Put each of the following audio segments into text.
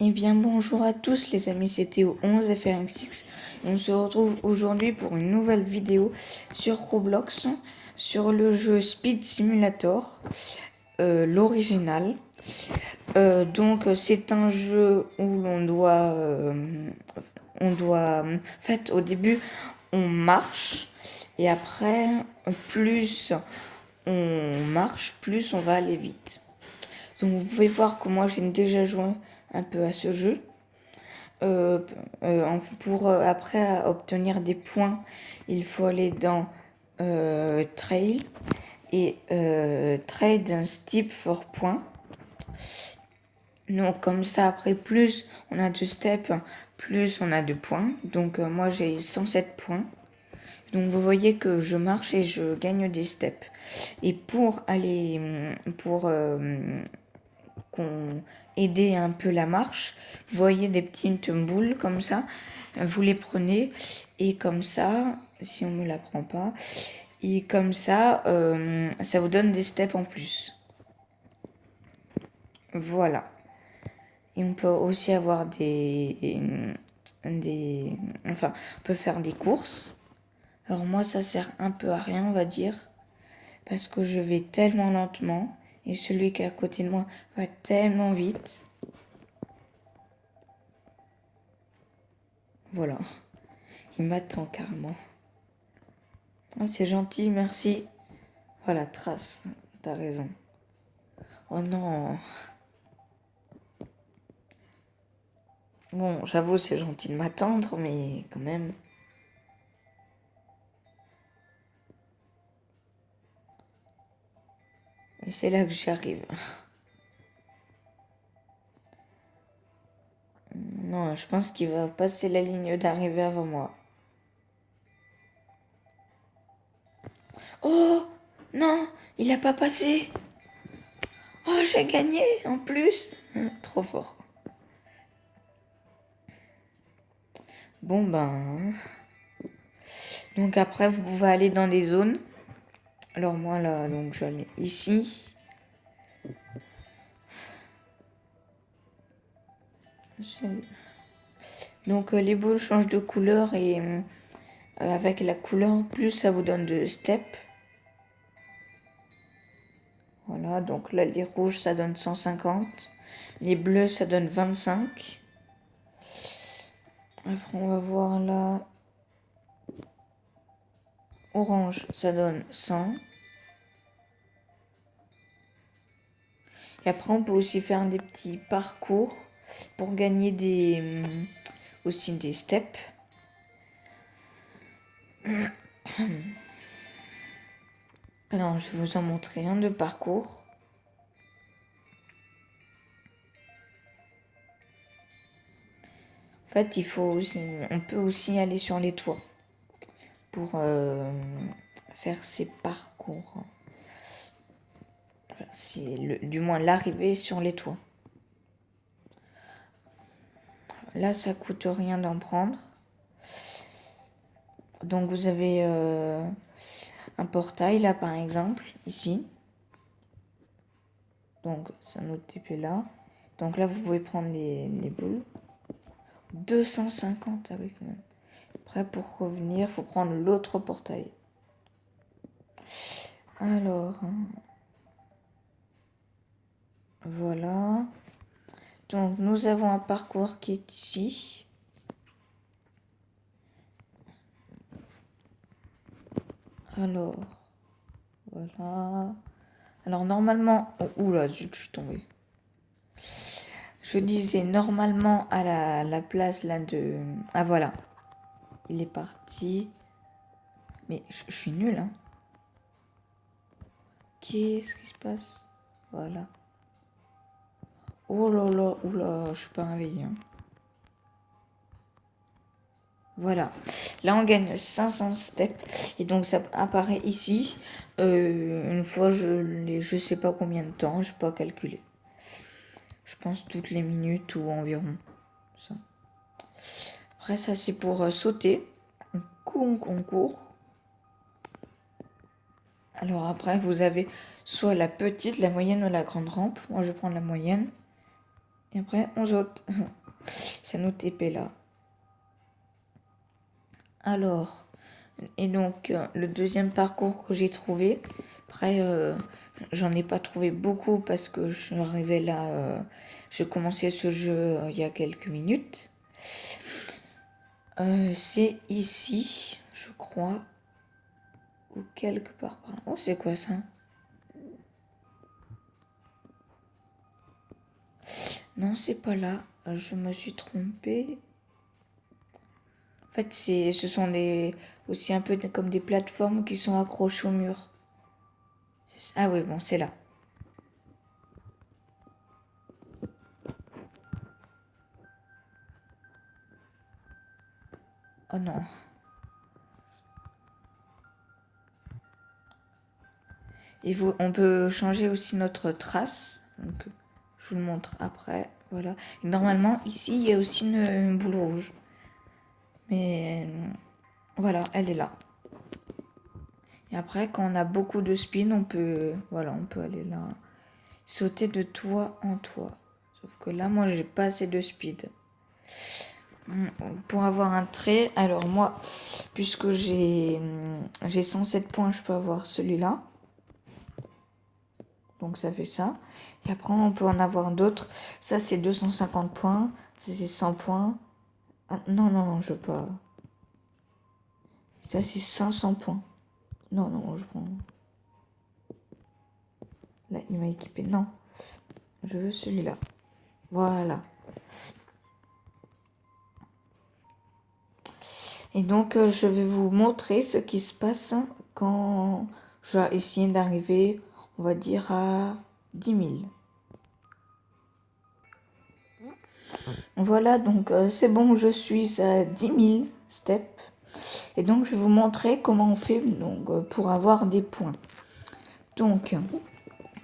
Eh bien bonjour à tous les amis, c'était au 11FRX6 et on se retrouve aujourd'hui pour une nouvelle vidéo sur Roblox, sur le jeu Speed Simulator, l'original. Donc c'est un jeu où en fait au début on marche et après plus on marche, plus on va aller vite. Donc vous pouvez voir que moi j'ai déjà joué un peu à ce jeu. Pour après obtenir des points, il faut aller dans Trail et Trade un Steep for points. Donc comme ça, après plus on a de steps, plus on a de points. Donc moi j'ai 107 points. Donc vous voyez que je marche et je gagne des steps. Et pour aider un peu la marche, vous voyez des petites boules comme ça, vous les prenez et comme ça, si on ne me la prend pas, et comme ça, ça vous donne des steps en plus. Voilà. Et on peut aussi avoir enfin, on peut faire des courses. Alors moi, ça sert un peu à rien, on va dire, parce que je vais tellement lentement et celui qui est à côté de moi va tellement vite. Voilà. Il m'attend carrément. Oh, c'est gentil, merci. Voilà, trace. T'as raison. Oh non. Bon, j'avoue, c'est gentil de m'attendre, mais quand même. Et c'est là que j'y arrive. Non, je pense qu'il va passer la ligne d'arrivée avant moi. Oh non, il a pas passé. Oh, j'ai gagné en plus. Trop fort. Bon ben. Donc après, vous pouvez aller dans des zones. Alors moi là, donc j'allais ici. Donc les boules changent de couleur et avec la couleur, plus ça vous donne de steps. Voilà, donc là les rouges ça donne 150. Les bleus ça donne 25. Après on va voir là. Orange ça donne 100. Et après on peut aussi faire des petits parcours pour gagner aussi des steps. Alors je vais vous en montrer un de parcours. En fait, on peut aussi aller sur les toits pour faire ces parcours. Enfin, c'est du moins l'arrivée sur les toits. Là, ça coûte rien d'en prendre. Donc vous avez un portail là par exemple, ici. Donc c'est un autre TP là. Donc là vous pouvez prendre les boules. 250, ah oui quand même. Après pour revenir, faut prendre l'autre portail. Alors, voilà. Donc nous avons un parcours qui est ici. Alors, voilà. Alors normalement, oula, zut, je suis tombée. Je disais normalement à la place là de... Ah voilà, il est parti. Mais je suis nulle, hein. Qu'est-ce qui se passe? Voilà. Oh là là, oula, je suis pas réveillée. Hein. Voilà. Là, on gagne 500 steps. Et donc, ça apparaît ici. Une fois, je sais pas combien de temps, je n'ai pas calculé. Je pense toutes les minutes ou environ. Ça. Après, ça, c'est pour sauter. On concourt. Alors après, vous avez soit la petite, la moyenne ou la grande rampe. Moi, je prends la moyenne. Et après, on saute. Ça nous TP là. Alors, et donc, le deuxième parcours que j'ai trouvé, après, j'en ai pas trouvé beaucoup parce que je suis arrivée là, j'ai commencé ce jeu il y a quelques minutes. C'est ici, je crois, ou quelque part par là. Oh, c'est quoi ça? Non, c'est pas là. Je me suis trompée. En fait, ce sont aussi un peu comme des plateformes qui sont accrochées au mur. Ah oui, bon, c'est là. Oh non. Et on peut changer aussi notre trace. Donc, je vous le montre après. Voilà. Et normalement, ici, il y a aussi une boule rouge. Mais voilà, elle est là. Et après, quand on a beaucoup de spin, on peut aller là, sauter de toit en toit. Sauf que là, moi, j'ai pas assez de speed. Pour avoir un trait, alors moi, puisque j'ai 107 points, je peux avoir celui-là. Donc ça fait ça. Et après, on peut en avoir d'autres. Ça, c'est 250 points. Ça, c'est 100 points. Ah, non, non, non, je veux pas. Ça, c'est 500 points. Non, non, je prends. Là, il m'a équipé. Non, je veux celui-là. Voilà. Et donc, je vais vous montrer ce qui se passe quand je vais essayer d'arriver, on va dire, à 10 000. Voilà, donc c'est bon, je suis à 10 000 steps. Et donc, je vais vous montrer comment on fait donc, pour avoir des points. Donc,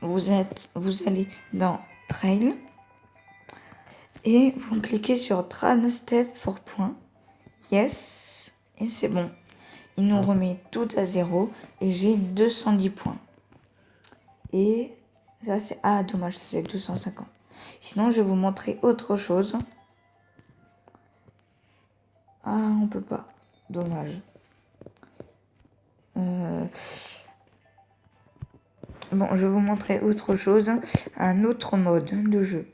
vous allez dans Trail et vous cliquez sur Train Step for points. Yes, et c'est bon. Il nous remet tout à zéro et j'ai 210 points. Et ça, c'est... Ah, dommage, c'est 250. Sinon, je vais vous montrer autre chose. Ah, on peut pas. Dommage. Bon, je vais vous montrer autre chose. Un autre mode de jeu.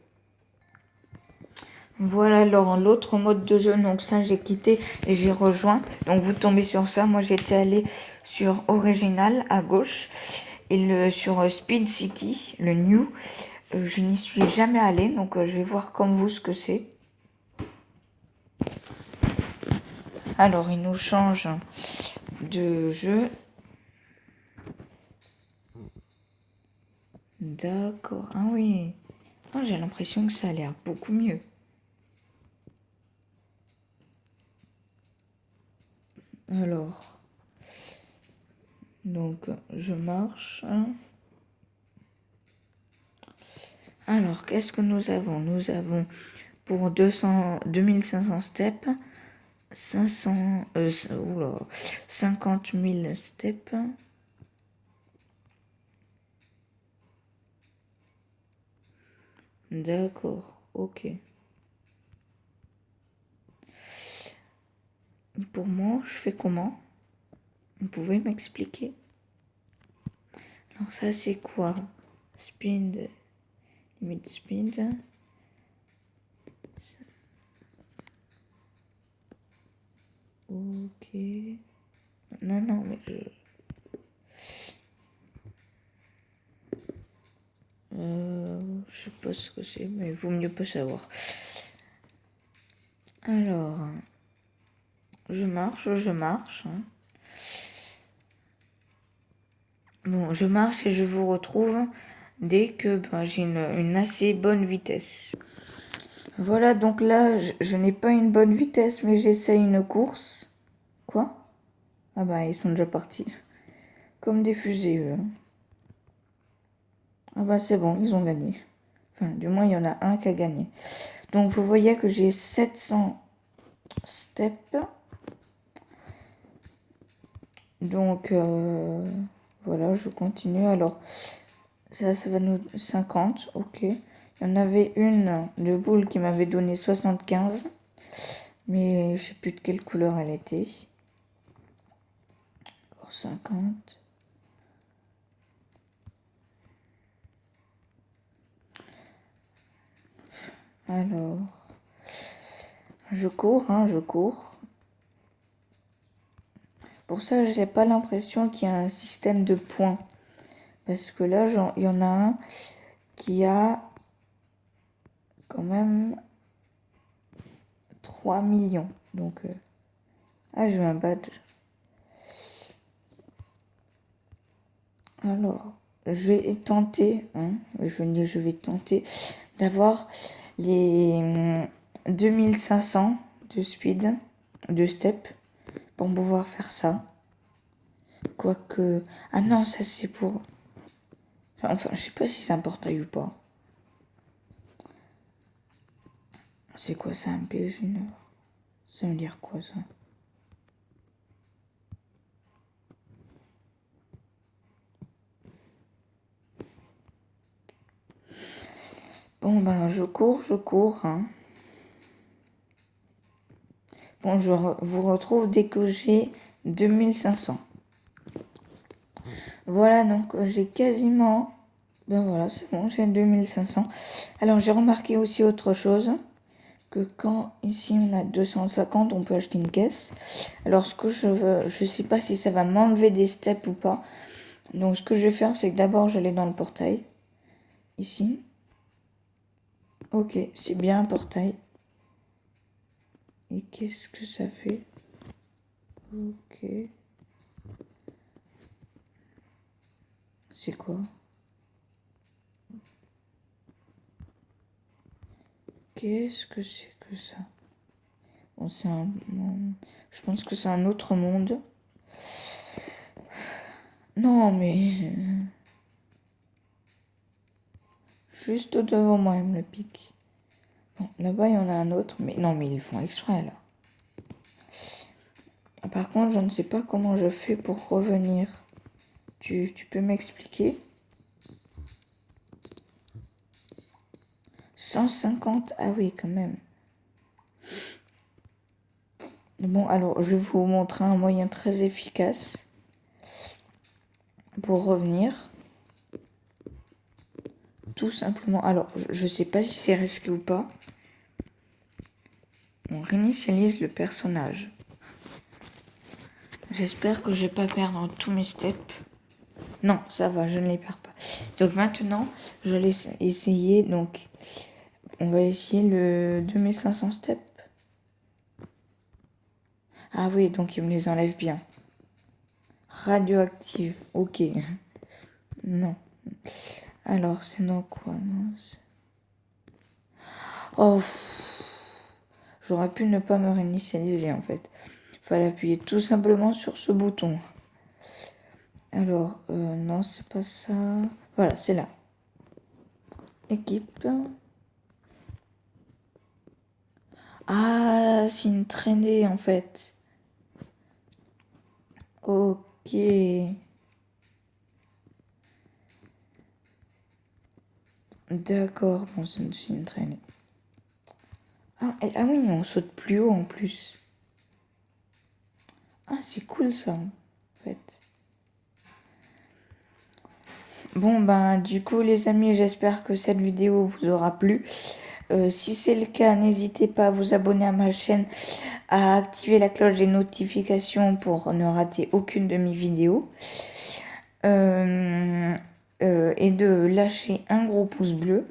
Voilà alors l'autre mode de jeu. Donc ça, j'ai quitté et j'ai rejoint. Donc vous tombez sur ça. Moi, j'étais allée sur Original à gauche. Et sur Speed City, le New, je n'y suis jamais allée. Donc je vais voir comme vous ce que c'est. Alors, il nous change de jeu. D'accord. Ah oui. Oh, j'ai l'impression que ça a l'air beaucoup mieux. Alors, donc, je marche. Alors, qu'est-ce que nous avons? Nous avons pour 2500 steps, 50 000 steps. D'accord, ok. Pour moi, je fais comment? Vous pouvez m'expliquer? Alors ça, c'est quoi? Speed, limite speed. Ok. Non, non, mais je sais pas ce que c'est, mais il vaut mieux pas savoir. Alors, je marche. Hein. Bon, je marche et je vous retrouve dès que j'ai une assez bonne vitesse. Voilà, donc là, je n'ai pas une bonne vitesse, mais j'essaie une course. Quoi? Ah bah, ils sont déjà partis. Comme des fusées, eux. Ah bah, c'est bon, ils ont gagné. Enfin, du moins, il y en a un qui a gagné. Donc, vous voyez que j'ai 700 steps. Donc, voilà, je continue. Alors, ça va nous... 50, ok. Il Il y en avait une de boule qui m'avait donné 75. Mais je sais plus de quelle couleur elle était. Encore 50. Alors, je cours, je cours. Pour ça, j'ai pas l'impression qu'il y a un système de points. Parce que là, il y en a un qui a quand même 3 millions. Donc, j'ai eu un badge. Alors, je vais tenter, je vais tenter d'avoir les 2500 de speed, de step, pour pouvoir faire ça. Quoique... Ah non, ça c'est pour... Enfin, je sais pas si c'est un portail ou pas. C'est quoi ça, un PG9? Ça veut dire quoi, ça? Bon, ben, je cours, Bon, je vous retrouve dès que j'ai 2500. Voilà, donc j'ai quasiment... Ben voilà, c'est bon, j'ai 2500. Alors, j'ai remarqué aussi autre chose. Que quand ici on a 250, on peut acheter une caisse. Alors, ce que je veux... Je sais pas si ça va m'enlever des steps ou pas. Donc, ce que je vais faire, c'est que d'abord, j'allais dans le portail. Ici. Ok, c'est bien un portail. Et qu'est-ce que ça fait? Ok. C'est quoi? Qu'est-ce que c'est que ça? Bon, c'est un... Je pense que c'est un autre monde. Non, mais... Juste devant moi, il me le pique. Bon, là-bas, il y en a un autre. Mais non, mais ils font exprès, là. Par contre, je ne sais pas comment je fais pour revenir. Tu peux m'expliquer? 150? Ah oui, quand même. Bon, alors, je vais vous montrer un moyen très efficace pour revenir. Tout simplement. Alors, je sais pas si c'est risqué ou pas. On réinitialise le personnage. J'espère que je vais pas perdre tous mes steps. Non, ça va, je ne les perds pas. Donc maintenant, je vais essayer. Donc, on va essayer le 2500 steps. Ah oui, donc il me les enlève bien. Radioactive, ok. Non. Alors, c'est dans quoi, non? Oh, j'aurais pu ne pas me réinitialiser en fait. Fallait appuyer tout simplement sur ce bouton. Alors, non, c'est pas ça. Voilà, c'est là. Équipe. Ah, c'est une traînée en fait. Ok. D'accord, bon, c'est une traînée. Ah oui, on saute plus haut en plus. Ah, c'est cool ça, en fait. Bon, ben, du coup, les amis, j'espère que cette vidéo vous aura plu. Si c'est le cas, n'hésitez pas à vous abonner à ma chaîne, à activer la cloche des notifications pour ne rater aucune de mes vidéos. Et de lâcher un gros pouce bleu.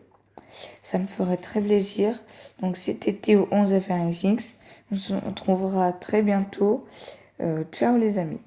Ça me ferait très plaisir. Donc, c'était Théo 11FRXX. On se retrouvera très bientôt. Ciao les amis.